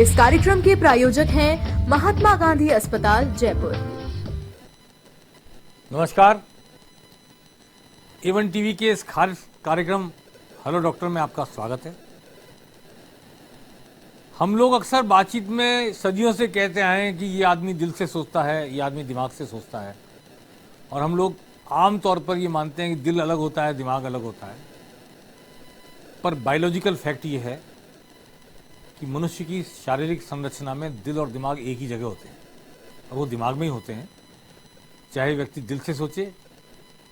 इस कार्यक्रम के प्रायोजक हैं महात्मा गांधी अस्पताल जयपुर। नमस्कार, एवन टीवी के इस खास कार्यक्रम हेलो डॉक्टर में आपका स्वागत है। हम लोग अक्सर बातचीत में सदियों से कहते आए हैं कि ये आदमी दिल से सोचता है, ये आदमी दिमाग से सोचता है, और हम लोग आम तौर पर ये मानते हैं कि दिल अलग होता है, दिमाग अलग होता है। पर बायोलॉजिकल फैक्ट ये है कि मनुष्य की शारीरिक संरचना में दिल और दिमाग एक ही जगह होते हैं, और वो दिमाग में ही होते हैं। चाहे व्यक्ति दिल से सोचे,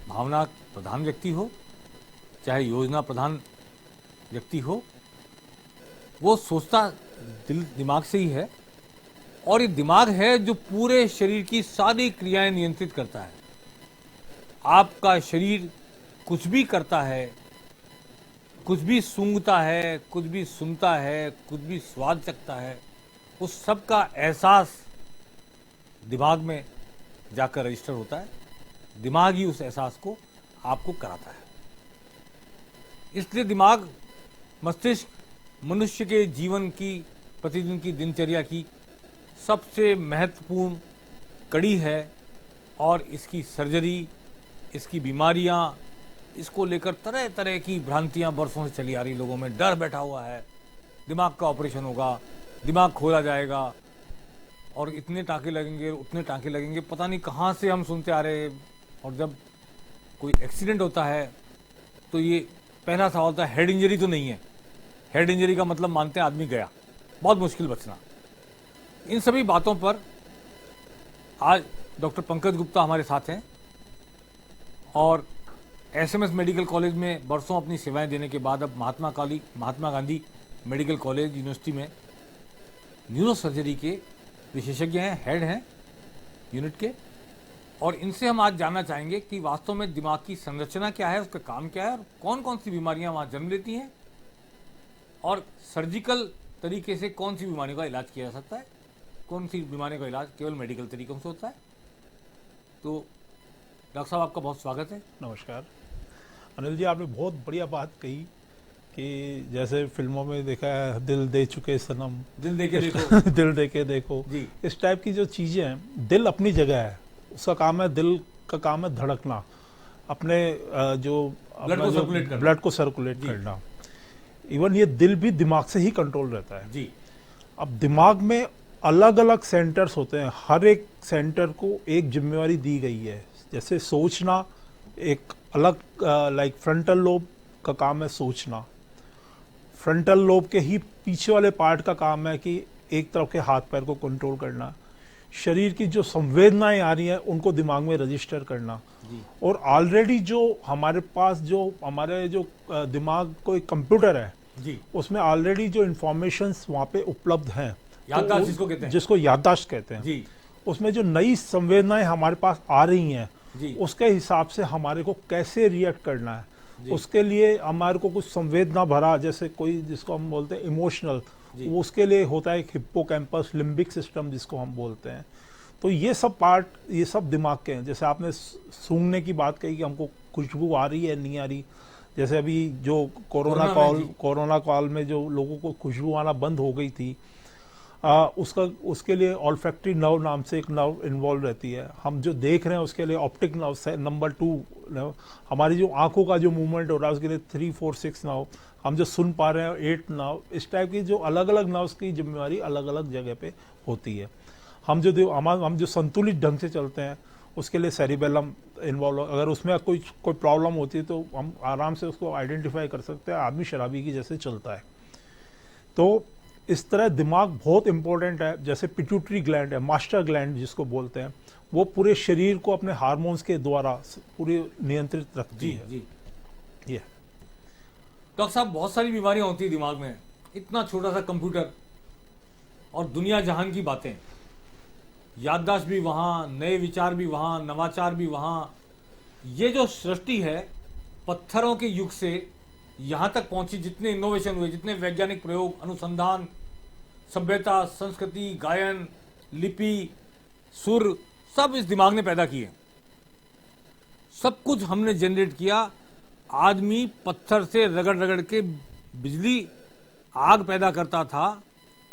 भावना प्रधान व्यक्ति हो, चाहे योजना प्रधान व्यक्ति हो, वो सोचता दिल दिमाग से ही है। और ये दिमाग है जो पूरे शरीर की सारी क्रियाएं नियंत्रित करता है। आपका शरीर कुछ भी करता है, कुछ भी सूंघता है, कुछ भी सुनता है, कुछ भी स्वाद चखता है, उस सब का एहसास दिमाग में जाकर रजिस्टर होता है। दिमाग ही उस एहसास को आपको कराता है। इसलिए दिमाग, मस्तिष्क मनुष्य के जीवन की, प्रतिदिन की दिनचर्या की सबसे महत्वपूर्ण कड़ी है। और इसकी सर्जरी, इसकी बीमारियां, इसको लेकर तरह तरह की भ्रांतियां बरसों से चली आ रही। लोगों में डर बैठा हुआ है, दिमाग का ऑपरेशन होगा, दिमाग खोला जाएगा और इतने टाँके लगेंगे, उतने टाँके लगेंगे, पता नहीं कहाँ से हम सुनते आ रहे हैं। और जब कोई एक्सीडेंट होता है तो ये पहला सवाल होता है, हेड इंजरी तो नहीं है। हेड इंजरी का मतलब मानते हैं आदमी गया, बहुत मुश्किल बचना। इन सभी बातों पर आज डॉक्टर पंकज गुप्ता हमारे साथ हैं, और एसएमएस मेडिकल कॉलेज में बरसों अपनी सेवाएं देने के बाद अब Mahatma Gandhi medical college university में न्यूरो सर्जरी के विशेषज्ञ हैं, हेड हैं यूनिट के। और इनसे हम आज जानना चाहेंगे कि वास्तव में दिमाग की संरचना क्या है, उसका काम क्या है, और कौन कौन सी बीमारियां वहां जन्म लेती हैं, और सर्जिकल तरीके से कौन सी बीमारियों का इलाज किया जा सकता है, कौन सी बीमारियों का इलाज केवल मेडिकल तरीकों से होता है। तो डॉक्टर साहब, आपका बहुत स्वागत है। नमस्कार अनिल जी, आपने बहुत बढ़िया बात कही कि जैसे फिल्मों में देखा है, दिल दे चुके सनम, दिल दे के देखो दिल दे के देखो जी। इस टाइप की जो चीज़ें हैं, दिल अपनी जगह है, उसका काम है, दिल का काम है धड़कना, अपने जो ब्लड को सर्कुलेट करना। इवन ये दिल भी दिमाग से ही कंट्रोल रहता है जी। अब दिमाग में अलग अलग सेंटर्स होते हैं, हर एक सेंटर को एक जिम्मेवारी दी गई है। जैसे सोचना एक अलग, लाइक फ्रंटल लोब का काम है सोचना। फ्रंटल लोब के ही पीछे वाले पार्ट का काम है कि एक तरफ के हाथ पैर को कंट्रोल करना, शरीर की जो संवेदनाएं आ रही हैं उनको दिमाग में रजिस्टर करना। और ऑलरेडी जो हमारे पास जो हमारे जो दिमाग को एक कंप्यूटर है जी, उसमें ऑलरेडी जो इंफॉर्मेशंस वहाँ पे उपलब्ध हैं, याददाश्त जिसको कहते हैं, जिसको याददाश्त कहते हैं जी, उसमें जो नई संवेदनाएं हमारे पास आ रही हैं जी, उसके हिसाब से हमारे को कैसे रिएक्ट करना है, उसके लिए हमारे को कुछ संवेदना भरा, जैसे कोई जिसको हम बोलते हैं इमोशनल, वो उसके लिए होता है एक हिप्पोकैम्पस लिम्बिक सिस्टम जिसको हम बोलते हैं। तो ये सब पार्ट, ये सब दिमाग के हैं। जैसे आपने सूंघने की बात कही कि हमको खुशबू आ रही है नहीं आ रही, जैसे अभी जो कोरोना काल में जो लोगों को खुशबू आना बंद हो गई थी, उसके लिए ऑल्फैक्टरी नर्व नाम से एक नर्व इन्वॉल्व रहती है। हम जो देख रहे हैं उसके लिए ऑप्टिक नर्व से नंबर 2, हमारी जो आंखों का जो मूवमेंट हो रहा है उसके लिए 3, 4, 6 नर्व, हम जो सुन पा रहे हैं 8 नर्व। इस टाइप की जो अलग अलग नर्व्स की जिम्मेवारी अलग अलग जगह पे होती है। हम जो संतुलित ढंग से चलते हैं उसके लिए सेरिबेलम इन्वॉल्व, अगर उसमें कोई प्रॉब्लम होती है तो हम आराम से उसको आइडेंटिफाई कर सकते हैं, आदमी शराबी की जैसे चलता है। तो इस तरह दिमाग बहुत इंपॉर्टेंट है। जैसे पिट्यूटरी ग्लैंड है, मास्टर ग्लैंड जिसको बोलते हैं, वो पूरे शरीर को अपने हार्मोन्स के द्वारा पूरे नियंत्रित रखती है। जी। ये डॉक्टर साहब, बहुत सारी बीमारियां होती है दिमाग में, इतना छोटा सा कंप्यूटर, और दुनिया जहान की बातें, याददाश्त भी वहाँ, नए विचार भी वहाँ, नवाचार भी वहाँ। ये जो सृष्टि है पत्थरों के युग से यहाँ तक पहुँची, जितने इनोवेशन हुए, जितने वैज्ञानिक प्रयोग, अनुसंधान, सभ्यता, संस्कृति, गायन, लिपि, सुर, सब इस दिमाग ने पैदा किए। सब कुछ हमने जनरेट किया। आदमी पत्थर से रगड़ रगड़ के बिजली, आग पैदा करता था,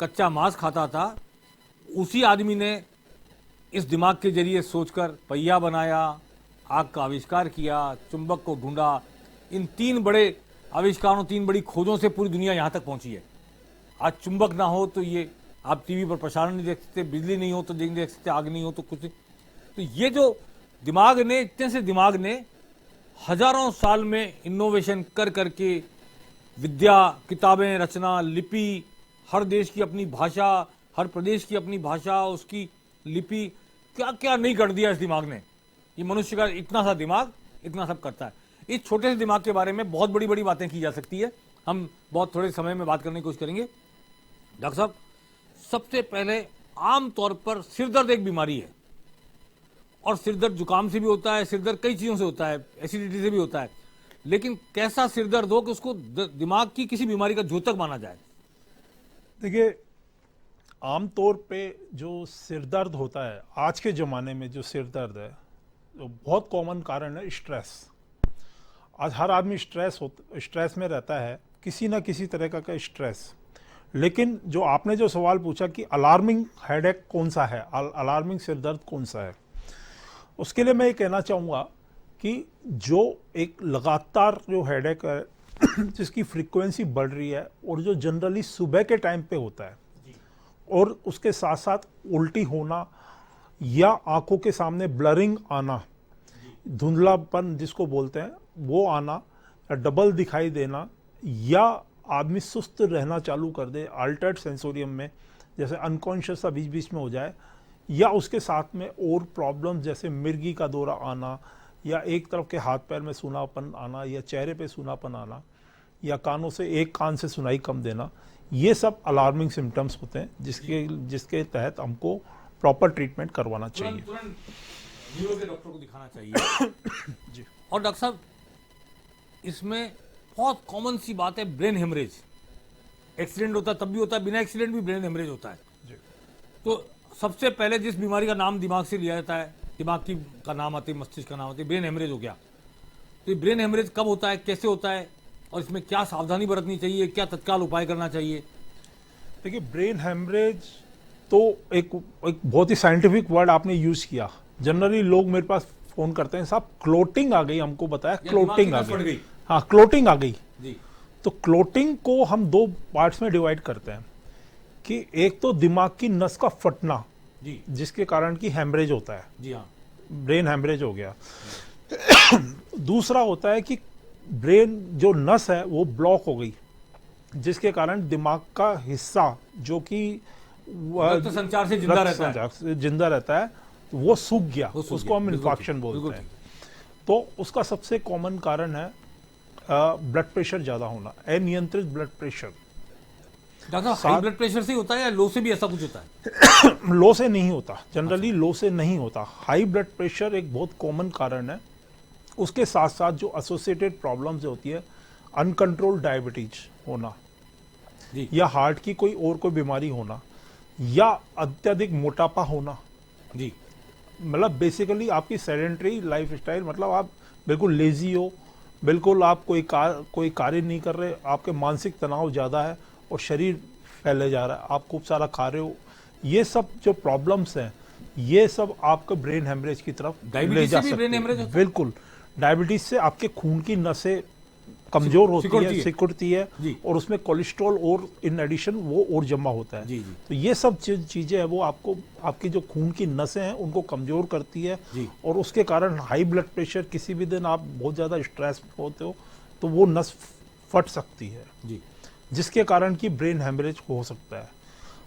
कच्चा मांस खाता था, उसी आदमी ने इस दिमाग के जरिए सोचकर पहिया बनाया, आग का आविष्कार किया, चुंबक को ढूंढा। इन 3 बड़े आविष्कारों, 3 बड़ी खोजों से पूरी दुनिया यहाँ तक पहुंची है। आज चुंबक ना हो तो ये आप टीवी पर प्रसारण नहीं देख सकते, बिजली नहीं हो तो नहीं देख सकते, आग नहीं हो तो कुछ नहीं। तो ये जो दिमाग ने, इतने से दिमाग ने हजारों साल में इनोवेशन कर करके विद्या, किताबें, रचना, लिपि, हर देश की अपनी भाषा, हर प्रदेश की अपनी भाषा, उसकी लिपि, क्या क्या नहीं कर दिया इस दिमाग ने। ये मनुष्य का इतना सा दिमाग इतना सब करता है। इस छोटे से दिमाग के बारे में बहुत बड़ी बड़ी बातें की जा सकती है, हम बहुत थोड़े समय में बात करने की कोशिश करेंगे। डॉक्टर साहब, सबसे पहले आम तौर पर सिरदर्द एक बीमारी है, और सिरदर्द जुकाम से भी होता है, सिरदर्द कई चीज़ों से होता है, एसिडिटी से भी होता है। लेकिन कैसा सिरदर्द हो कि उसको दिमाग की किसी बीमारी का द्योतक माना जाए? देखिए, आमतौर पे जो सिरदर्द होता है आज के ज़माने में, जो सिरदर्द है तो बहुत कॉमन कारण है स्ट्रेस। आज हर आदमी स्ट्रेस में रहता है, किसी ना किसी तरह का स्ट्रेस। लेकिन जो आपने जो सवाल पूछा कि अलार्मिंग हेडेक कौन सा है, अलार्मिंग सिरदर्द कौन सा है, उसके लिए मैं ये कहना चाहूँगा कि जो एक लगातार जो हेडेक है जिसकी फ्रीक्वेंसी बढ़ रही है और जो जनरली सुबह के टाइम पे होता है, और उसके साथ साथ उल्टी होना या आंखों के सामने ब्लरिंग आना, धुंधलापन जिसको बोलते हैं वो आना, या डबल दिखाई देना, या आदमी सुस्त रहना चालू कर दे अल्टर्ड सेंसोरियम में, जैसे अनकॉन्शियस सा बीच बीच में हो जाए, या उसके साथ में और प्रॉब्लम जैसे मिर्गी का दौरा आना, या एक तरफ के हाथ पैर में सूनापन आना, या चेहरे पे सूनापन आना, या कानों से एक कान से सुनाई कम देना, ये सब अलार्मिंग सिम्टम्स होते हैं जिसके तहत हमको प्रॉपर ट्रीटमेंट करवाना चाहिए, तुरंत न्यूरो के डॉक्टर को दिखाना चाहिए। जी। और डॉक्टर साहब, इसमें बहुत कॉमन सी बात है ब्रेन हेमरेज। एक्सीडेंट होता है तब भी होता है, बिना एक्सीडेंट भी ब्रेन हेमरेज होता है। जी। तो सबसे पहले जिस बीमारी का नाम दिमाग से लिया जाता है, दिमाग की का नाम आते, मस्तिष्क का नाम आते, ब्रेन हेमरेज हो गया। तो ये ब्रेन हेमरेज कब होता है, कैसे होता है, और इसमें क्या सावधानी बरतनी चाहिए, क्या तत्काल उपाय करना चाहिए? देखिए, ब्रेन हेमरेज तो एक बहुत ही साइंटिफिक वर्ड आपने यूज किया। जनरली लोग मेरे पास फोन करते हैं, साहब क्लोटिंग आ गई, हमको बताया क्लोटिंग आ गई। हाँ, क्लोटिंग आ गई जी। तो क्लोटिंग को हम 2 पार्ट्स में डिवाइड करते हैं कि एक तो दिमाग की नस का फटना, जी, जिसके कारण की हेमरेज होता है, जी हाँ, ब्रेन हेमरेज हो गया। दूसरा होता है कि ब्रेन जो नस है वो ब्लॉक हो गई, जिसके कारण दिमाग का हिस्सा जो कि रक्त संचार से जिंदा रहता है वो सूख गया, उसको हम बिल्कुल इन्फेक्शन बोलते हैं। तो उसका सबसे कॉमन कारण है ब्लड प्रेशर ज्यादा होना, अनियंत्रित blood pressure. Doctor, high blood pressure से होता है या लो से भी ऐसा कुछ होता है? लो से नहीं होता, जनरली लो से नहीं होता। हाई ब्लड प्रेशर एक बहुत कॉमन कारण है। उसके साथ साथ जो एसोसिएटेड प्रॉब्लम्स होती है, अनकंट्रोल्ड डायबिटीज होना, या हार्ट की कोई बीमारी होना, या अत्यधिक मोटापा होना। जी, मतलब बेसिकली आपकी सेडेंटरी लाइफस्टाइल, मतलब आप बिल्कुल लेजी हो, बिल्कुल आप कोई कार्य नहीं कर रहे, आपके मानसिक तनाव ज़्यादा है और शरीर फैले जा रहा है, आप खूब सारा खा रहे हो, ये सब जो प्रॉब्लम्स हैं ये सब आपको ब्रेन हेमरेज की तरफ ले जा सकते हैं। बिल्कुल, डायबिटीज से आपके खून की नसें कमजोर होती है, सिकुड़ती है, और उसमें कोलेस्ट्रॉल और इन एडिशन वो और जमा होता है। तो ये सब चीजें है वो आपको, आपकी जो खून की नसें हैं उनको कमजोर करती है, और उसके कारण हाई ब्लड प्रेशर, किसी भी दिन आप बहुत ज्यादा स्ट्रेस होते हो तो वो नस फट सकती है, जिसके कारण की ब्रेन हेमरेज हो सकता है।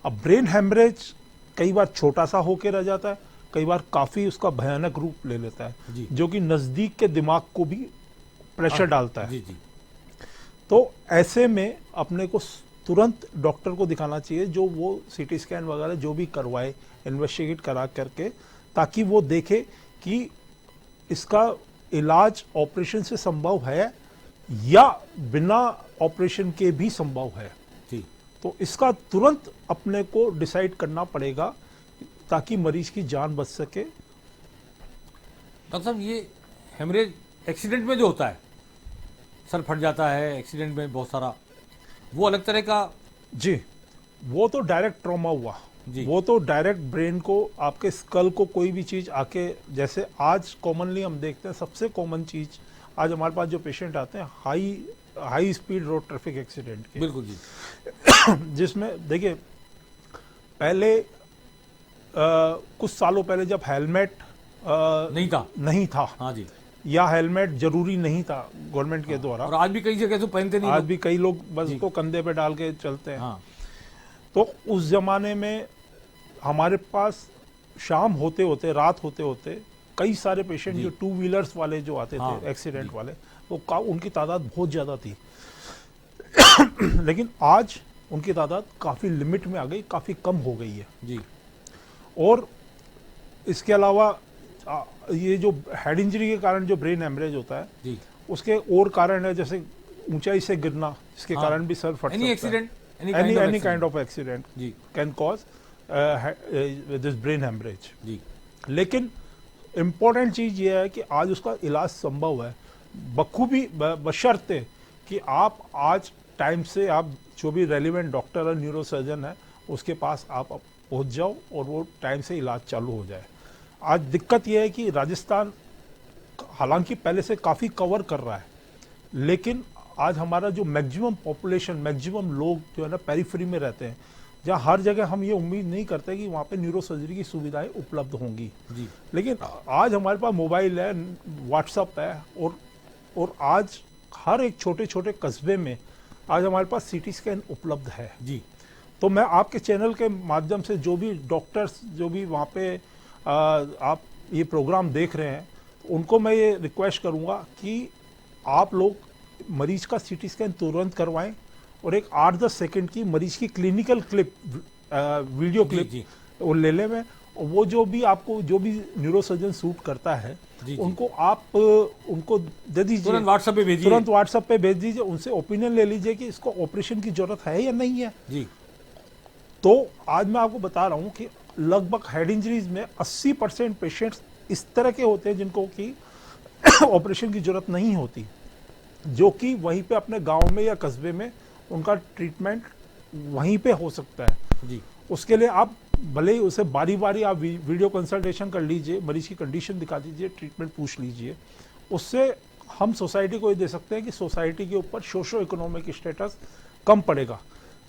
अब ब्रेन हेमरेज कई बार छोटा सा होके रह जाता है, कई बार काफी उसका भयानक रूप ले लेता है, जो कि नजदीक के दिमाग को भी प्रेशर डालता है। तो ऐसे में अपने को तुरंत डॉक्टर को दिखाना चाहिए, जो वो सीटी स्कैन वगैरह जो भी करवाए, इन्वेस्टिगेट करा करके, ताकि वो देखे कि इसका इलाज ऑपरेशन से संभव है या बिना ऑपरेशन के भी संभव है। तो इसका तुरंत अपने को डिसाइड करना पड़ेगा ताकि मरीज की जान बच सके। डॉक्टर साहब, ये हेमरेज एक्सीडेंट में जो होता है, सर फट जाता है एक्सीडेंट में बहुत सारा, वो अलग तरह का जी वो तो डायरेक्ट ट्रॉमा हुआ, जी। वो तो डायरेक्ट ब्रेन को, आपके स्कल को कोई भी चीज आके, जैसे आज कॉमनली हम देखते हैं सबसे कॉमन चीज, आज हमारे पास जो पेशेंट आते हैं high speed road traffic accident के, बिल्कुल जी। जिसमें देखिए पहले कुछ सालों पहले जब हेलमेट नहीं था, हाँ जी, या हेलमेट जरूरी नहीं था गवर्नमेंट के द्वारा, और आज भी कई जगह तो पहनते नहीं आज लोग। भी कई लोग बस जी। उसको कंधे पे डाल के चलते हैं। हाँ तो उस जमाने में हमारे पास शाम होते होते, रात होते होते कई सारे पेशेंट जी। जो टू व्हीलर्स वाले जो आते हाँ, थे एक्सीडेंट जी। वाले, वो उनकी तादाद बहुत ज्यादा थी। लेकिन आज उनकी तादाद काफी लिमिट में आ गई, काफी कम हो गई है। जी। और इसके अलावा ये जो हेड इंजरी के कारण जो ब्रेन हेमरेज होता है, जी। उसके और कारण है, जैसे ऊंचाई से गिरना, इसके हाँ। कारण भी सर फट एनी सकता एक्सीडेंट, है। एनी काइंड ऑफ एक्सीडेंट जी। Can cause this brain haemorrhage. जी। लेकिन इम्पोर्टेंट चीज ये है कि आज उसका इलाज संभव है बखूबी, बशर्ते कि आप आज टाइम से, आप जो भी रेलिवेंट डॉक्टर और न्यूरोसर्जन है उसके पास आप पहुंच जाओ और वो टाइम से इलाज चालू हो जाए। आज दिक्कत यह है कि राजस्थान हालांकि पहले से काफ़ी कवर कर रहा है, लेकिन आज हमारा जो मैक्सिमम पॉपुलेशन, मैक्सिमम लोग जो है ना पेरिफेरी में रहते हैं, जहाँ हर जगह हम ये उम्मीद नहीं करते कि वहाँ पे न्यूरोसर्जरी की सुविधाएं उपलब्ध होंगी। जी। लेकिन आज हमारे पास मोबाइल है, व्हाट्सअप है, और आज हर एक छोटे छोटे कस्बे में आज हमारे पास सीटी स्कैन उपलब्ध है। जी। तो मैं आपके चैनल के माध्यम से जो भी डॉक्टर्स जो भी वहाँ पे आप ये प्रोग्राम देख रहे हैं, उनको मैं ये रिक्वेस्ट करूँगा कि आप लोग मरीज का सीटी स्कैन तुरंत करवाएं और एक 8-10 सेकंड की मरीज की क्लिनिकल क्लिप, वीडियो क्लिप जी। वो ले लें में, और वो जो भी आपको जो भी न्यूरोसर्जन सूट करता है जी। उनको आप उनको दे दीजिए, तुरंत व्हाट्सएप पे भेजिए। तुरंत व्हाट्सएप पे भेज दीजिए, उनसे ओपिनियन ले लीजिए कि इसको ऑपरेशन की जरूरत है या नहीं है। जी। तो आज मैं आपको बता रहा हूं कि लगभग हेड इंजरीज में 80% पेशेंट्स इस तरह के होते हैं जिनको कि ऑपरेशन की जरूरत नहीं होती, जो कि वहीं पे अपने गांव में या कस्बे में उनका ट्रीटमेंट वहीं पे हो सकता है। जी। उसके लिए आप भले ही उसे बारी बारी आप वीडियो कंसल्टेशन कर लीजिए, मरीज की कंडीशन दिखा दीजिए, ट्रीटमेंट पूछ लीजिए। उससे हम सोसाइटी को ये दे सकते हैं कि सोसाइटी के ऊपर सोशो इकोनॉमिक स्टेटस कम पड़ेगा।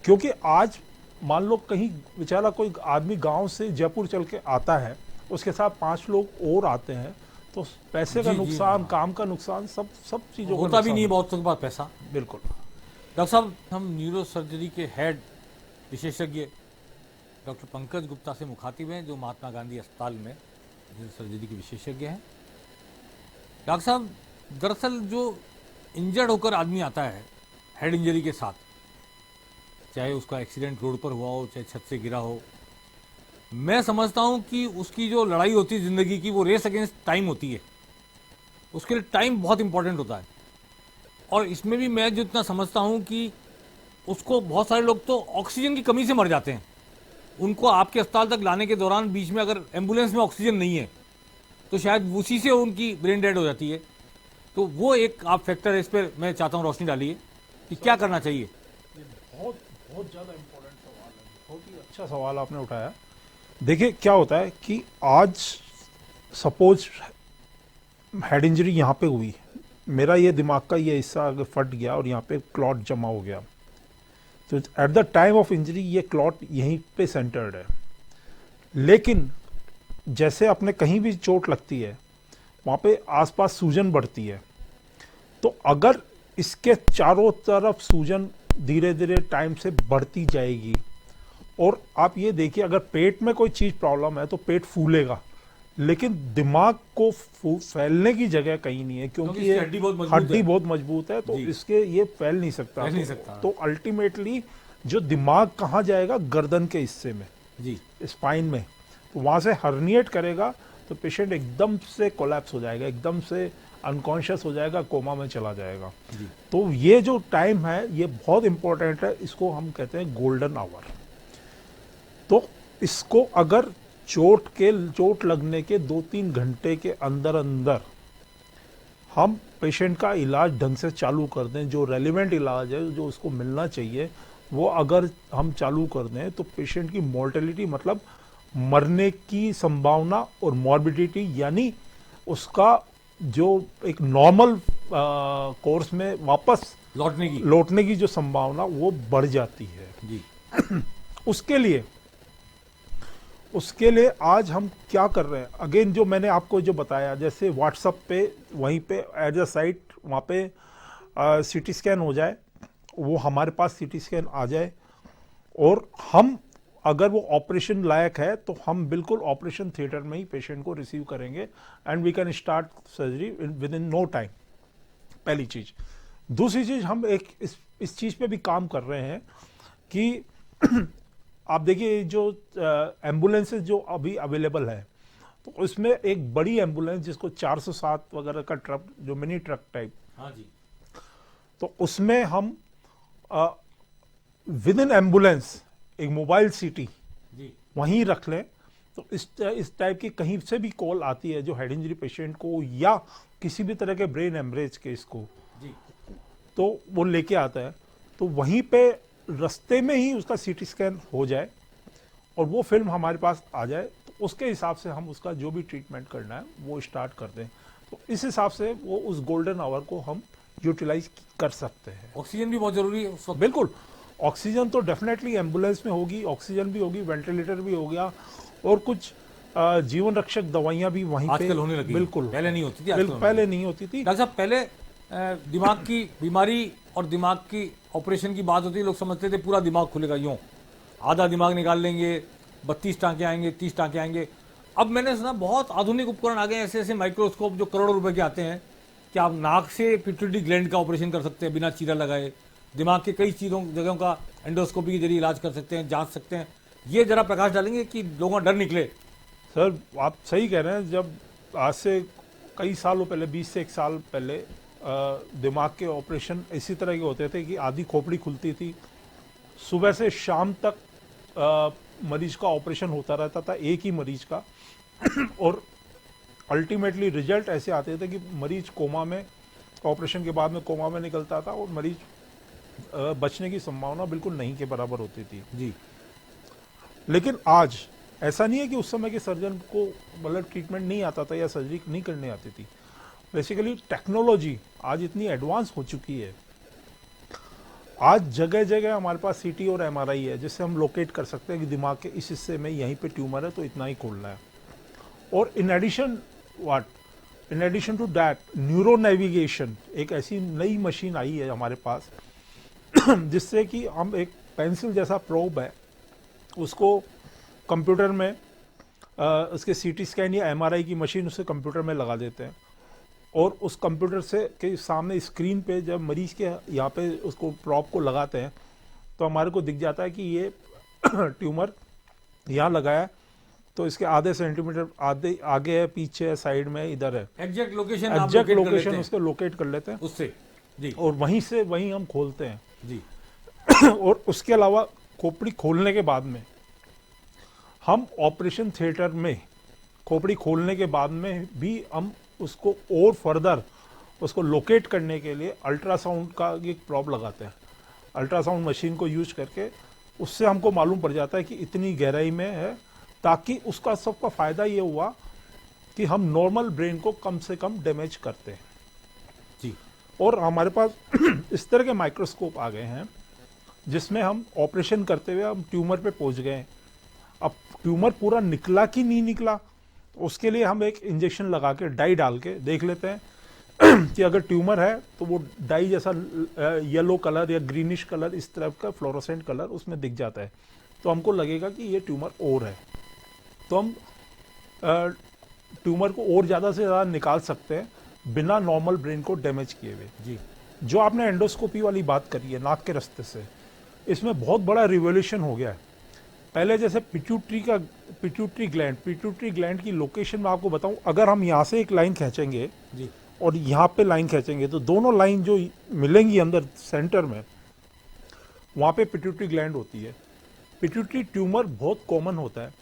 क्योंकि आज मान लो कहीं बेचारा कोई आदमी गांव से जयपुर चल के आता है, उसके साथ 5 लोग और आते हैं, तो पैसे का जी, जी, नुकसान, हाँ। काम का नुकसान, सब चीजों का होता भी नुकसान नहीं है है। बहुत के पास पैसा। बिल्कुल। डॉक्टर साहब, हम न्यूरो सर्जरी के हेड विशेषज्ञ डॉक्टर पंकज गुप्ता से मुखातिब हैं, जो महात्मा गांधी अस्पताल में न्यूरो सर्जरी के विशेषज्ञ हैं। डॉक्टर साहब, दरअसल जो इंजर्ड होकर आदमी आता है हेड इंजरी के साथ, चाहे उसका एक्सीडेंट रोड पर हुआ हो, चाहे छत से गिरा हो, मैं समझता हूं कि उसकी जो लड़ाई होती है जिंदगी की, वो रेस अगेंस्ट टाइम होती है। उसके लिए टाइम बहुत इंपॉर्टेंट होता है। और इसमें भी मैं जो इतना समझता हूं कि उसको बहुत सारे लोग तो ऑक्सीजन की कमी से मर जाते हैं। उनको आपके अस्पताल तक लाने के दौरान बीच में अगर एम्बुलेंस में ऑक्सीजन नहीं है तो शायद उसी से उनकी ब्रेन डेड हो जाती है। तो वो एक आप फैक्टर है, इस पर मैं चाहता हूँ रोशनी डालिए कि क्या करना चाहिए। बहुत ज़्यादा इम्पोर्टेंट सवाल है, बहुत ही अच्छा सवाल आपने उठाया। देखिए क्या होता है कि आज सपोज हेड इंजरी यहाँ पे हुई, मेरा ये दिमाग का ये हिस्सा अगर फट गया और यहाँ पे क्लॉट जमा हो गया, तो at the time of injury ये क्लॉट यहीं पे सेंटर्ड है। लेकिन जैसे अपने कहीं भी चोट लगती है, वहाँ पे आसपास सूजन बढ़ती है। तो अगर इसके चारों तरफ सूजन धीरे धीरे टाइम से बढ़ती जाएगी, और आप ये देखिए अगर पेट में कोई चीज़ प्रॉब्लम है तो पेट फूलेगा, लेकिन दिमाग को फैलने की जगह कहीं नहीं है, क्योंकि ये हड्डी बहुत मजबूत है, तो इसके ये फैल नहीं सकता। तो अल्टीमेटली जो दिमाग कहाँ जाएगा, गर्दन के हिस्से में, जी, स्पाइन में, तो वहाँ से हर्निएट करेगा तो पेशेंट एकदम से कोलैप्स हो जाएगा, एकदम से अनकॉन्शियस हो जाएगा, कोमा में चला जाएगा। तो ये जो टाइम है ये बहुत इंपॉर्टेंट है, इसको हम कहते हैं गोल्डन आवर। तो इसको अगर चोट लगने के 2-3 घंटे के अंदर अंदर हम पेशेंट का इलाज ढंग से चालू कर दें, जो रेलिवेंट इलाज है जो उसको मिलना चाहिए, वो अगर हम चालू कर दें तो पेशेंट की मॉर्टेलिटी मतलब मरने की संभावना और मॉर्बिडिटी यानी उसका जो एक नॉर्मल कोर्स में वापस लौटने की जो संभावना वो बढ़ जाती है जी। उसके लिए आज हम क्या कर रहे हैं, अगेन जो मैंने आपको जो बताया, जैसे व्हाट्सएप पे वहीं पे एज अ साइट वहाँ पे सीटी स्कैन हो जाए, वो हमारे पास सीटी स्कैन आ जाए और हम अगर वो ऑपरेशन लायक है तो हम बिल्कुल ऑपरेशन थिएटर में ही पेशेंट को रिसीव करेंगे and we can start surgery within no time. पहली चीज। दूसरी चीज, हम एक इस चीज पे भी काम कर रहे हैं कि आप देखिए जो एम्बुलेंसेज जो अभी अवेलेबल है तो उसमें एक बड़ी एम्बुलेंस जिसको 407 वगैरह का ट्रक, जो मिनी ट्रक टाइप, हाँ जी, तो उसमें हम विद इन एम्बुलेंस एक मोबाइल सीटी वहीं रख लें तो इस टाइप की कहीं से भी कॉल आती है जो हेड इंजरी पेशेंट को या किसी भी तरह के ब्रेन हेमरेज केस को जी, तो वो लेके आता है, तो वहीं पे रास्ते में ही उसका सीटी स्कैन हो जाए और वो फिल्म हमारे पास आ जाए, तो उसके हिसाब से हम उसका जो भी ट्रीटमेंट करना है वो स्टार्ट कर दें। तो इस हिसाब से वो उस गोल्डन आवर को हम यूटिलाइज कर सकते हैं। ऑक्सीजन भी बहुत जरूरी है उस वक्त। बिल्कुल, ऑक्सीजन तो डेफिनेटली एम्बुलेंस में होगी, ऑक्सीजन भी होगी, वेंटिलेटर भी हो गया और कुछ जीवन रक्षक दवाइयां भी वहीं पे आजकल होने लगी। बिल्कुल, पहले नहीं होती थी। पहले नहीं होती थी। डॉक्टर साहब, पहले दिमाग की बीमारी और दिमाग की ऑपरेशन की बात होती है, लोग समझते थे पूरा दिमाग खुलेगा, यूं आधा दिमाग निकाल लेंगे, 32 टांके आएंगे, 30 टांके आएंगे। अब मैंने सुना बहुत आधुनिक उपकरण आ गए, ऐसे ऐसे माइक्रोस्कोप जो करोड़ों रुपए के आते हैं कि आप नाक से पिट्यूटरी ग्लैंड का ऑपरेशन कर सकते हैं बिना चीरा लगाए, दिमाग के कई चीज़ों जगहों का एंडोस्कोपी के जरिए इलाज कर सकते हैं, जांच सकते हैं। ये जरा प्रकाश डालेंगे कि लोगों का डर निकले। सर आप सही कह रहे हैं, जब आज से कई सालों पहले, 20 से 1 साल पहले दिमाग के ऑपरेशन इसी तरह के होते थे कि आधी खोपड़ी खुलती थी, सुबह से शाम तक मरीज का ऑपरेशन होता रहता था, एक ही मरीज का और अल्टीमेटली रिजल्ट ऐसे आते थे कि मरीज कोमा में, ऑपरेशन के बाद में कोमा में निकलता था और मरीज बचने की संभावना बिल्कुल नहीं के बराबर होती थी जी। लेकिन आज ऐसा नहीं है कि उस समय के सर्जन को मतलब ट्रीटमेंट नहीं आता था या सर्जरी नहीं करनी आती थी। बेसिकली टेक्नोलॉजी आज इतनी एडवांस हो चुकी है, आज जगह जगह हमारे पास सीटी और एमआरआई है जिससे हम लोकेट कर सकते हैं कि दिमाग के इस हिस्से में यहीं पे ट्यूमर है तो इतना ही खोलना है। और in addition to that neuro navigation एक ऐसी नई मशीन आई है हमारे पास जिससे कि हम एक पेंसिल जैसा प्रोब है उसको कंप्यूटर में उसके सीटी स्कैन या एमआरआई की मशीन उसे कंप्यूटर में लगा देते हैं और उस कंप्यूटर से के सामने स्क्रीन पे जब मरीज के यहाँ पे उसको प्रोब को लगाते हैं तो हमारे को दिख जाता है कि ये ट्यूमर यहाँ लगा है, तो इसके आधे सेंटीमीटर आधे आगे है, पीछे है, साइड में, इधर है। एग्जैक्ट लोकेशन उसको लोकेट कर लेते हैं उससे जी, और वहीं से वहीं हम खोलते हैं जी। और उसके अलावा खोपड़ी खोलने के बाद में हम ऑपरेशन थिएटर में खोपड़ी खोलने के बाद में भी हम उसको और फर्दर उसको लोकेट करने के लिए अल्ट्रासाउंड का एक प्रोब लगाते हैं। अल्ट्रासाउंड मशीन को यूज करके उससे हमको मालूम पड़ जाता है कि इतनी गहराई में है, ताकि उसका सबका फायदा ये हुआ कि हम नॉर्मल ब्रेन को कम से कम डैमेज करते हैं जी। और हमारे पास इस तरह के माइक्रोस्कोप आ गए हैं जिसमें हम ऑपरेशन करते हुए हम ट्यूमर पे पहुंच गए। अब ट्यूमर पूरा निकला कि नहीं निकला उसके लिए हम एक इंजेक्शन लगा के डाई डाल के देख लेते हैं कि अगर ट्यूमर है तो वो डाई जैसा येलो कलर या ग्रीनिश कलर, इस तरह का फ्लोरोसेंट कलर उसमें दिख जाता है, तो हमको लगेगा कि ये ट्यूमर और है, तो हम ट्यूमर को और ज़्यादा से ज़्यादा निकाल सकते हैं बिना नॉर्मल ब्रेन को डैमेज किए हुए जी। जो आपने एंडोस्कोपी वाली बात करी है नाक के रास्ते से, इसमें बहुत बड़ा रिवोल्यूशन हो गया है। पहले जैसे पिट्यूटरी ग्लैंड की लोकेशन में आपको बताऊं, अगर हम यहाँ से एक लाइन खींचेंगे जी और यहाँ पे लाइन खींचेंगे तो दोनों लाइन जो मिलेंगी अंदर सेंटर में, वहाँ पे पिट्यूटरी ग्लैंड होती है। पिट्यूटरी ट्यूमर बहुत कॉमन होता है।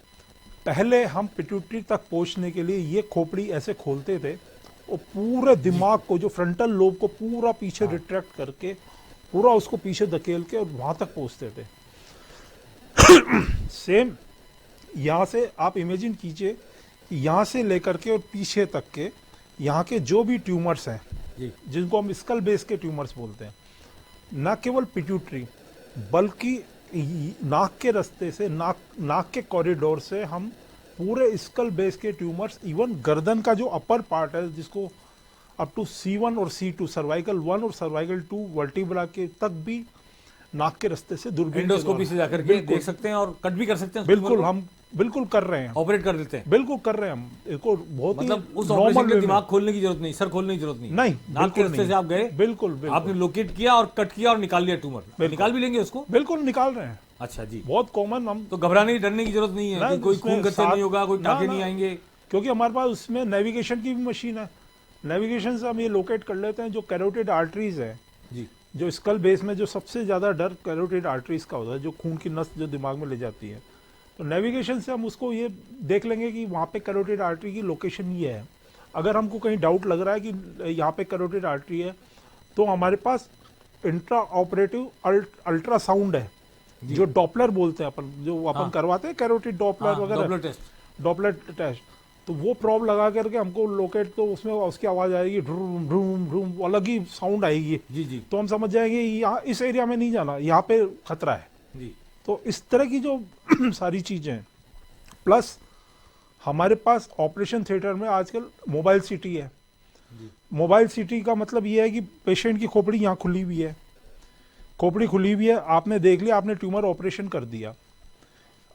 पहले हम पिट्यूटरी तक पहुँचने के लिए ये खोपड़ी ऐसे खोलते थे और पूरे दिमाग को, जो फ्रंटल लोब को पूरा पीछे रिट्रैक्ट करके पूरा उसको पीछे धकेल के और वहां तक पहुंचते थे। सेम यहाँ से आप इमेजिन कीजिए कि यहाँ से लेकर के और पीछे तक के यहाँ के जो भी ट्यूमर्स हैं जी जिनको हम स्कल बेस के ट्यूमर्स बोलते हैं, न केवल पिट्यूटरी बल्कि नाक के रास्ते से नाक के कॉरिडोर से हम पूरे स्कल बेस के ट्यूमर्स, इवन गर्दन का जो अपर पार्ट है जिसको अप टू C1 और C2 सर्वाइकल 1 और सर्वाइकल 2 वर्टिब्रा के तक भी नाक के रास्ते से दूरबीन एंडोस्कोपी से जाकर के देख सकते हैं और कट भी कर सकते हैं। बिल्कुल, हम बिल्कुल कर रहे हैं, ऑपरेट कर देते हैं। बिल्कुल कर रहे हैं हम। इसको बहुत मतलब उस normal ऑपरेशन में way दिमाग खोलने की जरूरत नहीं, सर खोलने की जरूरत नहीं, नहीं, नाक के रास्ते से आप गए, बिल्कुल आपने लोकेट किया और कट किया और निकाल लिया ट्यूमर। निकाल भी लेंगे उसको? बिल्कुल निकाल रहे हैं। अच्छा जी, बहुत कॉमन। हम तो घबराने की डरने की जरूरत नहीं है कि कोई खून खच्चर नहीं होगा, कोई टाँके नहीं आएंगे, क्योंकि हमारे पास उसमें नेविगेशन की भी मशीन है। नेविगेशन से हम ये लोकेट कर लेते हैं जो कैरोटिड आर्टरीज है जी, जो स्कल बेस में, जो सबसे ज्यादा डर कैरोटिड आर्टरीज का होता है, जो खून की नस जो दिमाग में ले जाती है। तो नेविगेशन से हम उसको ये देख लेंगे कि वहाँ पे कैरोटिड आर्टरी की लोकेशन ये है। अगर हमको कहीं डाउट लग रहा है कि यहाँ पे कैरोटिड आर्टरी है, तो हमारे पास इंट्रा ऑपरेटिव अल्ट्रासाउंड है, जो डॉपलर बोलते हैं अपन, जो अपन करवाते हैं कैरोटिड डॉपलर वगैरह, डॉपलर टेस्ट। तो वो प्रॉब लगा करके हमको लोकेट, तो उसमें उसकी आवाज आएगी, ढूम ढूम ढूम, अलग ही साउंड आएगी जी जी, तो हम समझ जाएंगे यहाँ इस एरिया में नहीं जाना, यहाँ पे खतरा है जी। तो इस तरह की जो सारी चीजें हैं। प्लस हमारे पास ऑपरेशन थिएटर में आजकल मोबाइल सीटी है। मोबाइल सीटी का मतलब ये है कि पेशेंट की खोपड़ी यहाँ खुली हुई है, खोपड़ी खुली हुई है, आपने देख लिया, आपने ट्यूमर ऑपरेशन कर दिया,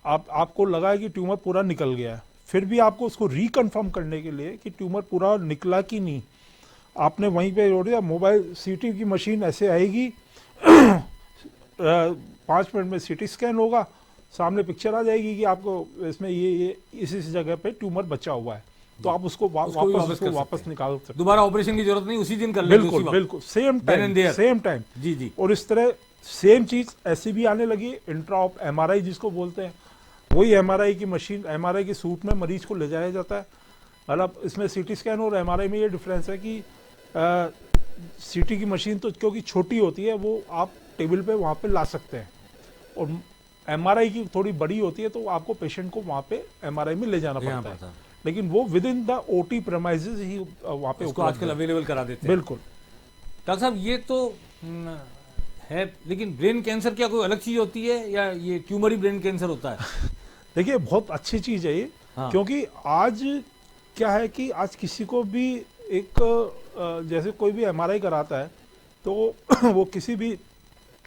आपको लगा है कि ट्यूमर पूरा निकल गया है, फिर भी आपको उसको रिकन्फर्म करने के लिए कि ट्यूमर पूरा निकला कि नहीं, आपने वहीं पे जोड़ दिया। मोबाइल सीटी की मशीन ऐसे आएगी 5 मिनट में सीटी स्कैन होगा, सामने पिक्चर आ जाएगी कि आपको इसमें ये इस जगह पे ट्यूमर बचा हुआ है, तो आप उसको वापस निकाल सकते हैं। दोबारा ऑपरेशन की जरूरत नहीं, उसी दिन कर लेंगे। बिल्कुल बिल्कुल, सेम टाइम जी जी। और इस तरह सेम चीज ऐसी भी आने लगी, इंट्रा ऑप एमआरआई जिसको बोलते हैं। वही एमआरआई की मशीन, एमआरआई की सूट में मरीज को ले जाया जाता है। मतलब इसमें सीटी स्कैन और एमआरआई में ये डिफरेंस है कि सीटी की मशीन तो क्योंकि छोटी होती है, वो आप टेबल पे वहाँ पे ला सकते हैं, और एमआरआई की थोड़ी बड़ी होती है, तो आपको पेशेंट को वहाँ पे एमआरआई में ले जाना पड़ता है। लेकिन वो within the OT premises ही वहाँ पे उसको आजकल अवेलेबल करा देते हैं। बिल्कुल। डॉक्टर साहब, ये तो है, लेकिन ब्रेन कैंसर क्या कोई अलग चीज होती है या ये ट्यूमर ही ब्रेन कैंसर होता है? देखिए, बहुत अच्छी चीज है ये। क्योंकि आज क्या है कि आज किसी को भी एक जैसे कोई भी एमआरआई कराता है, तो वो किसी भी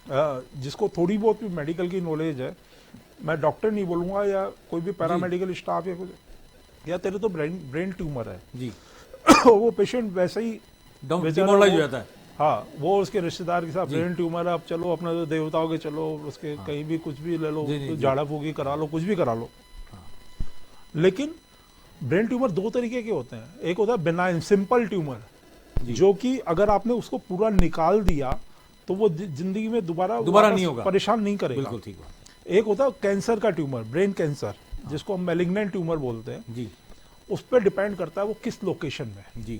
जिसको थोड़ी बहुत भी मेडिकल की नॉलेज है, मैं डॉक्टर नहीं बोलूंगा या कोई भी पैरामेडिकल स्टाफ या कुछ, या तेरे तो ब्रेन ट्यूमर है जी, वो पेशेंट वैसे ही डिमोरलाइज हो जाता है। हाँ, वो उसके रिश्तेदार के साथ ब्रेन ट्यूमर है, अब चलो अपने तो देवताओं के चलो, उसके कहीं भी कुछ भी ले लो, झाड़ा फूकी करा लो, कुछ भी करा लो। लेकिन ब्रेन ट्यूमर दो तरीके के होते हैं। एक होता है बिनाइन सिंपल ट्यूमर, जो कि अगर आपने उसको पूरा निकाल दिया तो वो जिंदगी में दोबारा नहीं होगा, परेशान नहीं करेगा। बिल्कुल ठीक है। एक होता है कैंसर का ट्यूमर, ब्रेन कैंसर, जिसको हम मैलिग्नेंट ट्यूमर बोलते हैं जी। उस पर डिपेंड करता है वो किस लोकेशन में जी।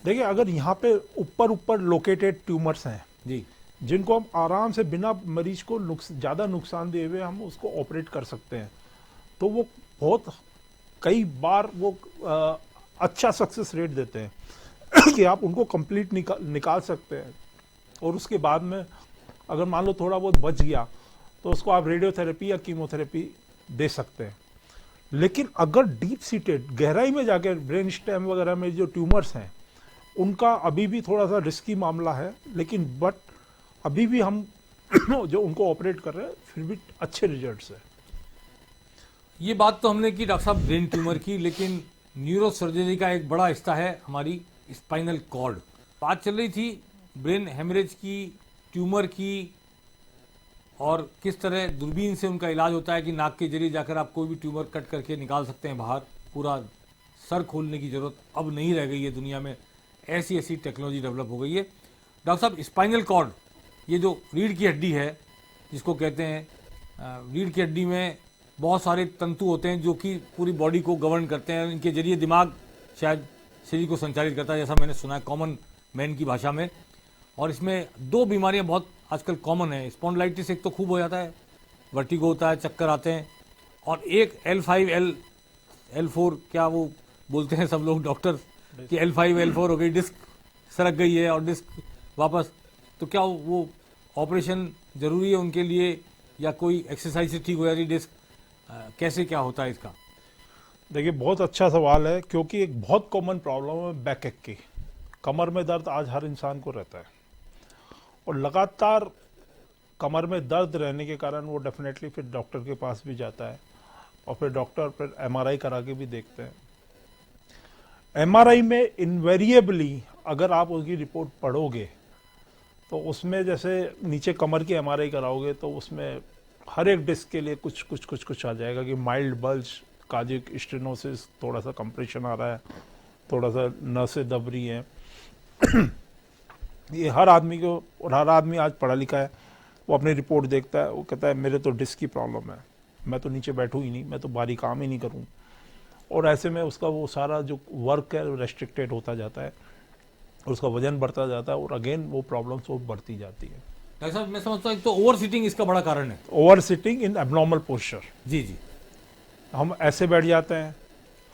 देखिए, अगर यहाँ पे ऊपर लोकेटेड ट्यूमर्स हैं जी, जिनको हम आराम से बिना मरीज को ज्यादा नुकसान दिए हुए हम उसको ऑपरेट कर सकते हैं, तो वो बहुत कई बार वो अच्छा सक्सेस रेट देते हैं कि आप उनको कंप्लीट निकाल सकते हैं। और उसके बाद में अगर मान लो थोड़ा बहुत बच गया, तो उसको आप रेडियोथेरेपी या कीमोथेरेपी दे सकते हैं। लेकिन अगर डीप सीटेड गहराई में जाकर ब्रेन स्टेम वगैरह में जो ट्यूमर्स हैं, उनका अभी भी थोड़ा सा रिस्की मामला है, लेकिन बट अभी भी हम जो उनको ऑपरेट कर रहे हैं, फिर भी अच्छे रिजल्ट्स है। ये बात तो हमने की डॉक्टर साहब ब्रेन ट्यूमर की, लेकिन न्यूरो सर्जरी का एक बड़ा हिस्सा है हमारी स्पाइनल कॉर्ड। बात चल रही थी ब्रेन हेमरेज की, ट्यूमर की, और किस तरह दूरबीन से उनका इलाज होता है कि नाक के जरिए जाकर आप कोई भी ट्यूमर कट करके निकाल सकते हैं बाहर। पूरा सर खोलने की जरूरत अब नहीं रह गई है दुनिया में, ऐसी ऐसी टेक्नोलॉजी डेवलप हो गई है। डॉक्टर साहब, स्पाइनल कॉर्ड, ये जो रीढ़ की हड्डी है जिसको कहते हैं, रीढ़ की हड्डी में बहुत सारे तंतु होते हैं जो कि पूरी बॉडी को गवर्न करते हैं। इनके जरिए दिमाग शायद शरीर को संचालित करता है, जैसा मैंने सुना है कॉमन मैन की भाषा में। और इसमें दो बीमारियां बहुत आजकल कॉमन है। स्पॉन्डिलाइटिस एक तो खूब हो जाता है, वर्टिगो होता है, चक्कर आते हैं, और एक L5 L4 क्या वो बोलते हैं सब लोग डॉक्टर कि L5 L4 हो गई, डिस्क सरक गई है और डिस्क वापस, तो क्या वो ऑपरेशन जरूरी है उनके लिए या कोई एक्सरसाइज से ठीक हो जाती डिस्क? कैसे क्या होता है इसका? देखिए, बहुत अच्छा सवाल है, क्योंकि एक बहुत कॉमन प्रॉब्लम है बैक एक की। कमर में दर्द आज हर इंसान को रहता है, और लगातार कमर में दर्द रहने के कारण वो डेफिनेटली फिर डॉक्टर के पास भी जाता है, और फिर डॉक्टर फिर MRI करा के भी देखते हैं। MRI में इनवेरिएबली अगर आप उसकी रिपोर्ट पढ़ोगे तो उसमें जैसे नीचे कमर की MRI कराओगे तो उसमें हर एक डिस्क के लिए कुछ आ जाएगा कि माइल्ड बल्ज, कार्डियक स्टेनोसिस, थोड़ा सा कंप्रेशन आ रहा है, थोड़ा सा नसें दब रही हैं। ये हर आदमी को, और हर आदमी आज पढ़ा लिखा है, वो अपनी रिपोर्ट देखता है, वो कहता है मेरे तो डिस्क की प्रॉब्लम है, मैं तो नीचे बैठूँ ही नहीं, मैं तो भारी काम ही नहीं करूँ, और ऐसे में उसका वो सारा जो वर्क है रेस्ट्रिक्टेड होता जाता है, और उसका वजन बढ़ता जाता है, और अगेन वो प्रॉब्लम्स वो बढ़ती जाती है। डॉक्टर साहब, मैं समझता हूँ एक तो ओवर सिटिंग इसका बड़ा कारण है। Over sitting in abnormal posture. जी जी। हम ऐसे बैठ जाते हैं,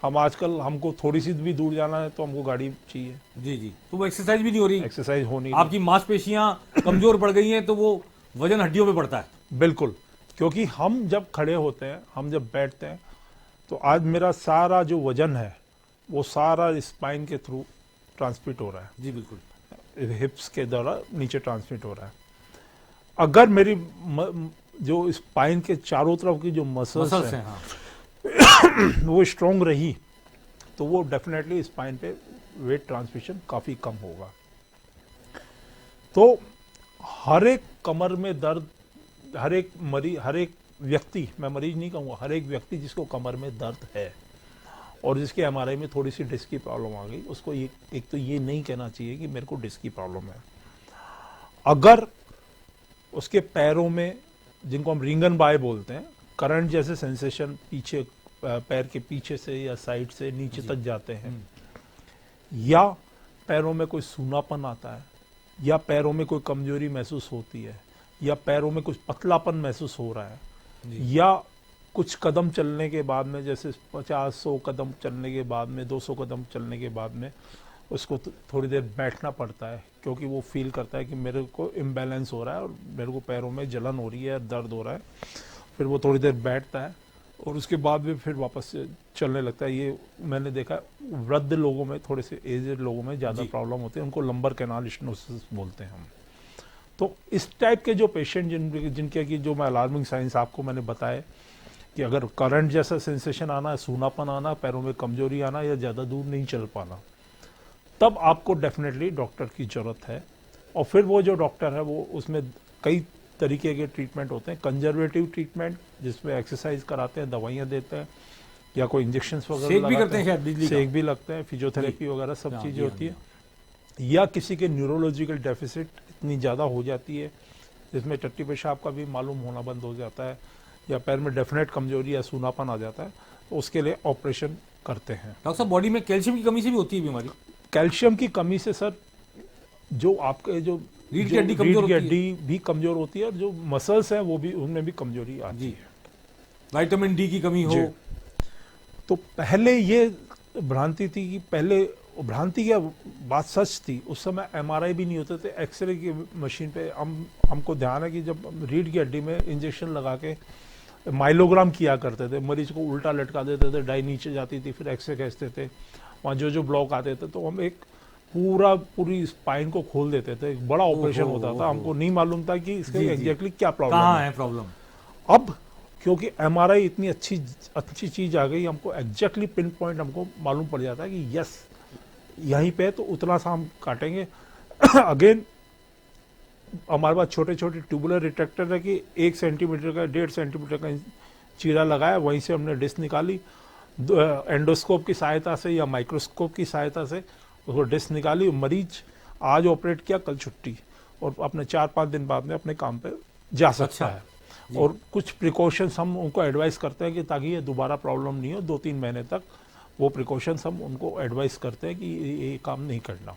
हम आजकल हमको थोड़ी सी भी दूर जाना है तो हमको गाड़ी चाहिए। जी जी, तो वो एक्सरसाइज भी नहीं हो रही, एक्सरसाइज हो नहीं, आपकी मांसपेशियां कमजोर पड़ गई हैं, तो वो वजन हड्डियों पे पड़ता है। बिल्कुल, क्योंकि हम जब खड़े होते हैं, हम जब बैठते हैं, तो आज मेरा सारा जो वजन है वो सारा स्पाइन के थ्रू ट्रांसमिट हो रहा है। जी बिल्कुल, हिप्स के द्वारा नीचे ट्रांसमिट हो रहा है। अगर मेरी जो स्पाइन के चारों तरफ की जो मसल्स हैं, हाँ। वो स्ट्रॉन्ग रही तो वो डेफिनेटली स्पाइन पे वेट ट्रांसमिशन काफ़ी कम होगा। तो हर एक कमर में दर्द, हर एक व्यक्ति, मैं मरीज नहीं कहूँगा, हर एक व्यक्ति जिसको कमर में दर्द है और जिसके MRI में थोड़ी सी डिस्क की प्रॉब्लम आ गई, उसको ये एक तो ये नहीं कहना चाहिए कि मेरे को डिस्क की प्रॉब्लम है। अगर उसके पैरों में, जिनको हम रिंगन बाय बोलते हैं, करंट जैसे सेंसेशन पीछे, पैर के पीछे से या साइड से नीचे तक जाते हैं, या पैरों में कोई सूनापन आता है, या पैरों में कोई कमजोरी महसूस होती है, या पैरों में कुछ पतलापन महसूस हो रहा है, या कुछ कदम चलने के बाद में, जैसे 50-100 कदम चलने के बाद में, 200 कदम चलने के बाद में उसको थोड़ी देर बैठना पड़ता है, क्योंकि वो फील करता है कि मेरे को इम्बैलेंस हो रहा है और मेरे को पैरों में जलन हो रही है, दर्द हो रहा है। फिर वो थोड़ी देर बैठता है और उसके बाद भी फिर वापस से चलने लगता है। ये मैंने देखा वृद्ध लोगों में, थोड़े से एजेड लोगों में ज़्यादा प्रॉब्लम होती है, उनको लंबर कैनाल स्टेनोसिस बोलते हैं हम। तो इस टाइप के जो पेशेंट जिनके की जो मैं अलार्मिंग साइंस आपको मैंने बताया कि अगर करंट जैसा सेंसेशन आना, सूनापन आना, पैरों में कमजोरी आना, या ज़्यादा दूर नहीं चल पाना, तब आपको डेफिनेटली डॉक्टर की ज़रूरत है। और फिर वो जो डॉक्टर है वो उसमें कई तरीके के ट्रीटमेंट होते हैं। कंजर्वेटिव ट्रीटमेंट, जिसमें एक्सरसाइज कराते हैं, दवाइयाँ देते हैं, या कोई इंजेक्शंस वगैरह सेक भी करते हैं, शायद बिजली का सेक भी लगते हैं, फिजियोथेरेपी वगैरह सब चीज़ें होती है। या किसी के न्यूरोलॉजिकल डेफिसिट इतनी ज़्यादा हो जाती है जिसमें टट्टी पेशाब का भी मालूम होना बंद हो जाता है, या पैर में डेफिनेट कमजोरी या सूनापन आ जाता है, तो उसके लिए ऑपरेशन करते हैं। डॉक्टर साहब, बॉडी में कैल्शियम की कमी से भी होती है बीमारी? कैल्शियम की कमी से सर, जो आपके जो रीढ़ की हड्डी भी कमजोर होती है, और जो मसल्स हैं वो भी, उनमें भी कमजोरी आती है। विटामिन डी की कमी हो तो पहले ये भ्रांति थी कि पहले, भ्रांति क्या बात सच थी, उस समय MRI भी नहीं होते थे, एक्सरे की मशीन पे हमको ध्यान है कि जब रीढ़ की हड्डी में इंजेक्शन लगा के माइलोग्राम किया करते थे, मरीज को उल्टा लटका देते थे, डाई नीचे जाती थी, फिर एक्सरे खींचते थे, वहाँ जो ब्लॉक आते थे, तो हम एक पूरी स्पाइन को खोल देते थे, एक बड़ा ऑपरेशन होता था। हमको नहीं मालूम था कि इसके एग्जैक्टली क्या प्रॉब्लम है। अब क्योंकि MRI इतनी अच्छी चीज आ गई, हमको एग्जैक्टली पिन पॉइंट हमको मालूम पड़ जाता है कि यस यहीं पे, तो उतना सा हम काटेंगे। अगेन हमारे पास छोटे छोटे ट्यूबुलर रिट्रैक्टर है कि 1 सेंटीमीटर का, 1.5 सेंटीमीटर का चीरा लगाया, वहीं से हमने डिस्क निकाली, एंडोस्कोप की सहायता से या माइक्रोस्कोप की सहायता से उसको डिस्क निकाली। मरीज आज ऑपरेट किया, कल छुट्टी, और अपने 4-5 दिन बाद में अपने काम पे जा सकता है। और कुछ प्रिकॉशंस हम उनको एडवाइस करते हैं कि ताकि ये दोबारा प्रॉब्लम नहीं हो, 2-3 महीने तक वो प्रिकॉशंस हम उनको एडवाइस करते हैं कि ये काम नहीं करना,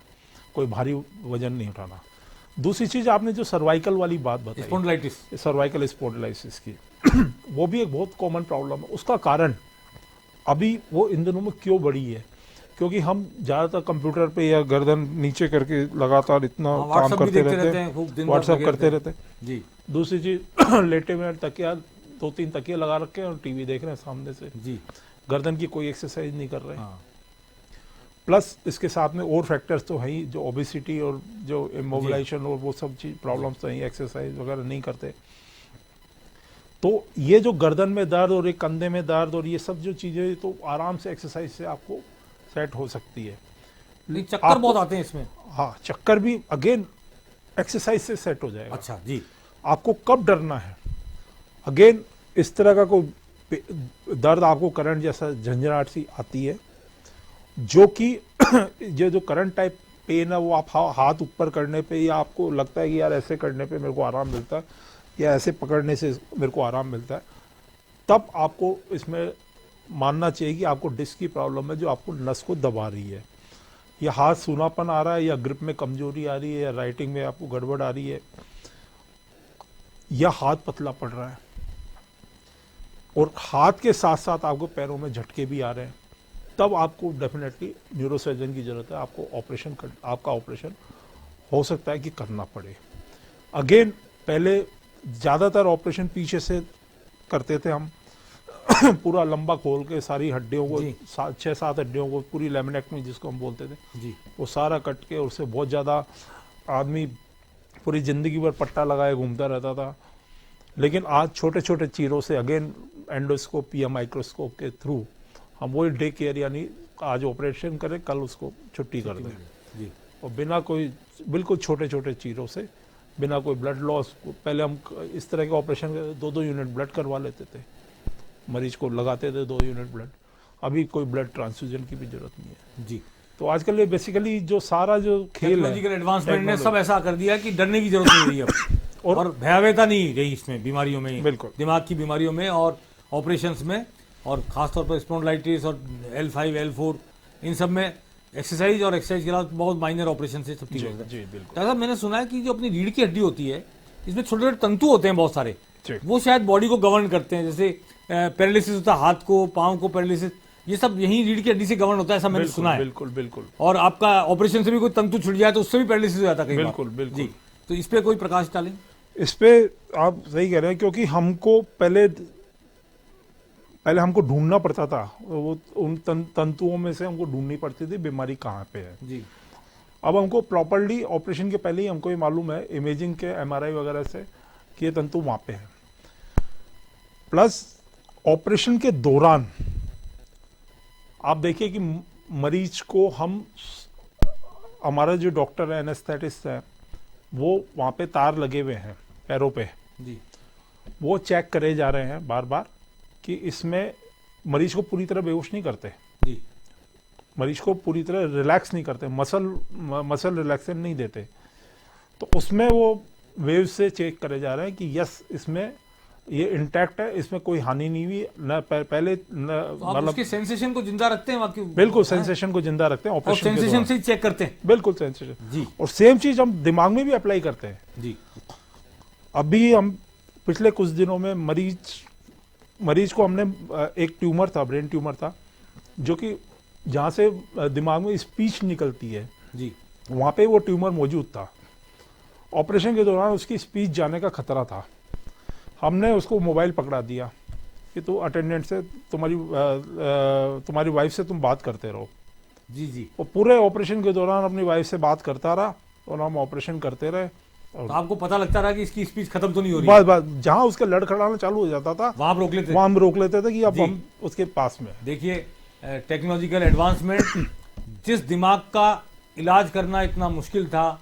कोई भारी वजन नहीं उठाना। दूसरी चीज आपने जो सर्वाइकल वाली बात बताई, स्पॉन्डिलाइटिस, सर्वाइकल स्पॉन्डिलाइटिस की वो भी एक बहुत कॉमन प्रॉब्लम है। उसका कारण अभी वो इन दिनों में क्यों बढ़ी है, क्योंकि हम ज़्यादातर कंप्यूटर पे या गर्दन नीचे करके लगातार इतना काम व्हाट्सएप भी करते देखते रहते हैं, खूब दिन हैं, भर व्हाट्सएप लगे करते रहते रहते हैं। जी दूसरी चीज लेटे में तकिया 2-3 तकिए लगा रखे हैं और टीवी देख रहे हैं सामने से, जी, गर्दन की कोई एक्सरसाइज नहीं कर रहे हैं। हाँ, प्लस इसके साथ में और फैक्टर्स तो हैं ही, जो ओबेसिटी और जो इमोबिलाइजेशन और वो सब चीज प्रॉब्लम्स तो हैं, एक्सरसाइज वगैरह नहीं करते। तो ये जो गर्दन में दर्द और ये कंधे में दर्द और ये सब जो चीजें तो आराम से एक्सरसाइज से आपको सेट हो सकती है। नहीं, चक्कर बहुत आते हैं इसमें। हाँ, चक्कर भी अगेन एक्सरसाइज से सेट हो जाएगा। अच्छा जी, आपको कब डरना है, अगेन इस तरह का कोई दर्द आपको करंट जैसा झंझनाहट सी आती है, जो कि ये जो करंट टाइप पेन है वो आप हाथ ऊपर करने पे या आपको लगता है कि यार ऐसे करने पे मेरे को आराम मिलता है या ऐसे पकड़ने से मेरे को आराम मिलता है, तब आपको इसमें मानना चाहिए कि आपको डिस्क की प्रॉब्लम है जो आपको नस को दबा रही है, या हाथ सूनापन आ रहा है, या ग्रिप में कमजोरी आ रही है, या राइटिंग में आपको गड़बड़ आ रही है, या हाथ पतला पड़ रहा है, और हाथ के साथ साथ आपको पैरों में झटके भी आ रहे हैं, तब आपको डेफिनेटली न्यूरोसर्जन की जरूरत है। आपका ऑपरेशन हो सकता है कि करना पड़े। अगेन पहले ज़्यादातर ऑपरेशन पीछे से करते थे हम पूरा लंबा खोल के सारी हड्डियों को, 6-7 हड्डियों को, पूरी लैमिनेक्टमी जिसको हम बोलते थे जी, वो सारा कट के, उससे बहुत ज़्यादा आदमी पूरी ज़िंदगी भर पट्टा लगाए घूमता रहता था। लेकिन आज छोटे छोटे चीरों से अगेन एंडोस्कोप या माइक्रोस्कोप के थ्रू हम वही डे केयर, यानी आज ऑपरेशन करें कल उसको छुट्टी कर दें जी, और बिना कोई बिल्कुल छोटे छोटे चीरों से, बिना कोई ब्लड लॉस। पहले हम इस तरह के ऑपरेशन 2-2 यूनिट ब्लड करवा लेते थे, मरीज को लगाते थे 2 यूनिट ब्लड, अभी कोई ब्लड ट्रांसफ्यूजन की भी जरूरत नहीं है जी। तो आजकल ये बेसिकली जो सारा जो खेल है, टेक्नोलॉजिकल एडवांसमेंट ने सब ऐसा कर दिया कि डरने की जरूरत नहीं रही अब और भयावहता नहीं रही इसमें, बीमारियों में, बिल्कुल दिमाग की बीमारियों में और ऑपरेशंस में, और खासतौर पर स्पॉन्डिलाइटिस और L5 L4 इन सब में एक्सरसाइज और एक्सरसाइज के अलावा बहुत माइनर ऑपरेशन से सब ठीक जी, होता है। जी बिल्कुल। दादा मैंने सुना है कि जो अपनी रीढ़ की हड्डी होती है इसमें छोटे छोटे तंतु होते हैं बहुत सारे, जी। वो शायद बॉडी को गवर्न करते हैं, जैसे पैरालिसिस होता है हाथ को, पाँव को पैरालिसिस, ये सब यही रीढ़ की हड्डी से गवर्न होता है, ऐसा मैंने सुना है। बिल्कुल बिल्कुल। और आपका ऑपरेशन से भी कोई तंतु छुट जाए तो उससे भी पैरालिसिस हो जाता है कई बार। बिल्कुल बिल्कुल जी, तो इस पे कोई प्रकाश डालें। इस पे आप सही कह रहे हैं, क्योंकि हमको पहले हमको ढूंढना पड़ता था, वो उन तंतुओं में से हमको ढूंढनी पड़ती थी बीमारी कहाँ पे है। जी, अब हमको प्रॉपर्ली ऑपरेशन के पहले ही हमको ये मालूम है इमेजिंग के MRI वगैरह से कि ये तंतु वहाँ पे है। प्लस ऑपरेशन के दौरान आप देखिए कि मरीज को हमारा जो डॉक्टर है, एनेस्थेटिस्ट है, वो वहाँ पे तार लगे हुए हैं पैरों पे, जी, वो चेक करे जा रहे हैं बार बार कि इसमें मरीज को पूरी तरह बेहोश नहीं करते, जी, मरीज को पूरी तरह रिलैक्स नहीं करते, मसल रिलैक्सेशन नहीं देते, तो उसमें वो वेव से चेक करे जा रहे हैं कि यस इसमें ये इंटैक्ट है, इसमें कोई हानि नहीं हुई न पहले तो आप उसके सेंसेशन को जिंदा रखते हैं बाकी, बिल्कुल सेंसेशन को जिंदा रखते हैं और ऑपरेशन के सेंसेशन दौरान। से चेक करते हैं। बिल्कुल सेंसेशन जी, और सेम चीज हम दिमाग में भी अप्लाई करते हैं। जी, अभी हम पिछले कुछ दिनों में मरीज को हमने एक ट्यूमर था, ब्रेन ट्यूमर था, जो कि जहाँ से दिमाग में स्पीच निकलती है, जी, वहाँ पे वो ट्यूमर मौजूद था। ऑपरेशन के दौरान उसकी स्पीच जाने का खतरा था। हमने उसको मोबाइल पकड़ा दिया कि तो अटेंडेंट से तुम्हारी वाइफ से तुम बात करते रहो। जी, जी। वो पूरे ऑपरेशन के दौरान अपनी वाइफ से बात करता रहा और हम ऑपरेशन करते रहे। तो आपको पता लगता रहा कि इसकी स्पीच खत्म तो नहीं हो रही, बस जहाँ उसका लड़खड़ाना चालू हो जाता था वहां रोक लेते, वहाँ हम रोक लेते थे कि अब हम उसके पास में। देखिए टेक्नोलॉजिकल एडवांसमेंट, जिस दिमाग का इलाज करना इतना मुश्किल था,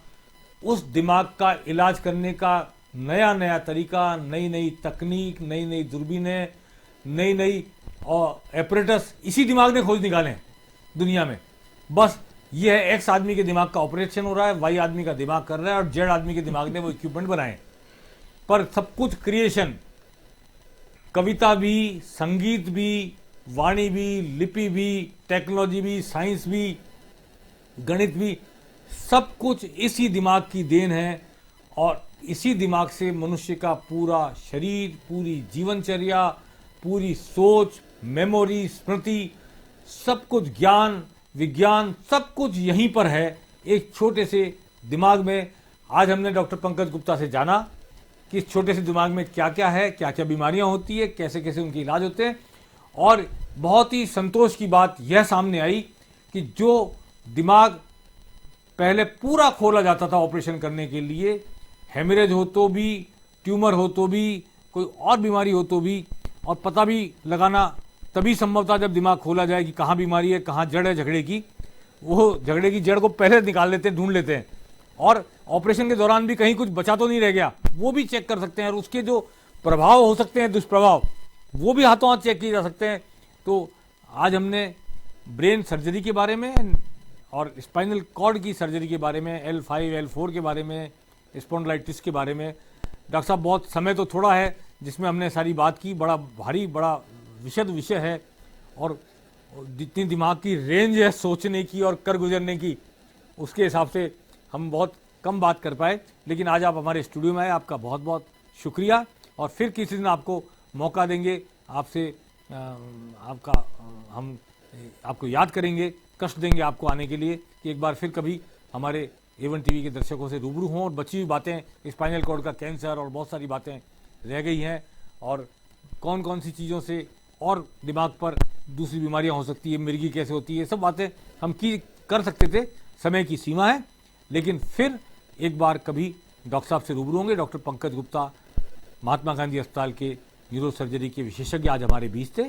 उस दिमाग का इलाज करने का नया नया तरीका, नई नई तकनीक, नई नई दूरबीनें, नई नई और एपरेटस इसी दिमाग ने खोज निकाले हैं दुनिया में। बस ये है एक्स आदमी के दिमाग का ऑपरेशन हो रहा है, वाई आदमी का दिमाग कर रहा है और जेड आदमी के दिमाग ने वो इक्विपमेंट बनाए, पर सब कुछ क्रिएशन, कविता भी, संगीत भी, वाणी भी, लिपि भी, टेक्नोलॉजी भी, साइंस भी, गणित भी, सब कुछ इसी दिमाग की देन है। और इसी दिमाग से मनुष्य का पूरा शरीर, पूरी जीवनचर्या, पूरी सोच, मेमोरी, स्मृति, सब कुछ, ज्ञान, विज्ञान, सब कुछ यहीं पर है, एक छोटे से दिमाग में। आज हमने डॉक्टर पंकज गुप्ता से जाना कि इस छोटे से दिमाग में क्या क्या है, क्या क्या बीमारियां होती है, कैसे कैसे उनके इलाज होते हैं। और बहुत ही संतोष की बात यह सामने आई कि जो दिमाग पहले पूरा खोला जाता था ऑपरेशन करने के लिए, हेमरेज हो तो भी, ट्यूमर हो तो भी, कोई और बीमारी हो तो भी, और पता भी लगाना तभी संभव था जब दिमाग खोला जाए कि कहाँ बीमारी है, कहाँ जड़ है झगड़े की। वो झगड़े की जड़ को पहले निकाल लेते हैं, ढूंढ लेते हैं, और ऑपरेशन के दौरान भी कहीं कुछ बचा तो नहीं रह गया, वो भी चेक कर सकते हैं, और उसके जो प्रभाव हो सकते हैं, दुष्प्रभाव, वो भी हाथों हाथ चेक किए जा सकते हैं। तो आज हमने ब्रेन सर्जरी के बारे में और स्पाइनल कॉर्ड की सर्जरी के बारे में, L5, L4 के बारे में, स्पॉन्डिलाइटिस के बारे में, डॉक्टर साहब बहुत समय तो थोड़ा है जिसमें हमने सारी बात की, बड़ा भारी, बड़ा विशद विषय है, और जितनी दिमाग की रेंज है सोचने की और कर गुजरने की, उसके हिसाब से हम बहुत कम बात कर पाए। लेकिन आज आप हमारे स्टूडियो में आए, आपका बहुत बहुत शुक्रिया, और फिर किसी दिन आपको मौका देंगे, आपसे हम आपको याद करेंगे, कष्ट देंगे आपको आने के लिए कि एक बार फिर कभी हमारे A1 टीवी के दर्शकों से रूबरू हों, और बची हुई बातें, स्पाइनल कॉर्ड का कैंसर और बहुत सारी बातें रह गई हैं, और कौन कौन सी चीज़ों से और दिमाग पर दूसरी बीमारियां हो सकती है, मिर्गी कैसे होती है, सब बातें हम कर सकते थे, समय की सीमा है। लेकिन फिर एक बार कभी डॉक्टर साहब से रूबरू होंगे। डॉक्टर पंकज गुप्ता, महात्मा गांधी अस्पताल के न्यूरो सर्जरी के विशेषज्ञ, आज हमारे बीच थे,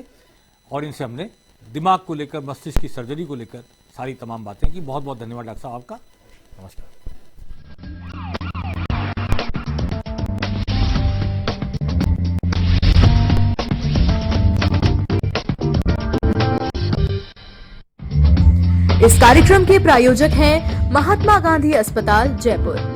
और इनसे हमने दिमाग को लेकर, मस्तिष्क की सर्जरी को लेकर सारी तमाम बातें की। बहुत बहुत धन्यवाद डॉक्टर साहब आपका। नमस्कार। इस कार्यक्रम के प्रायोजक हैं महात्मा गांधी अस्पताल, जयपुर।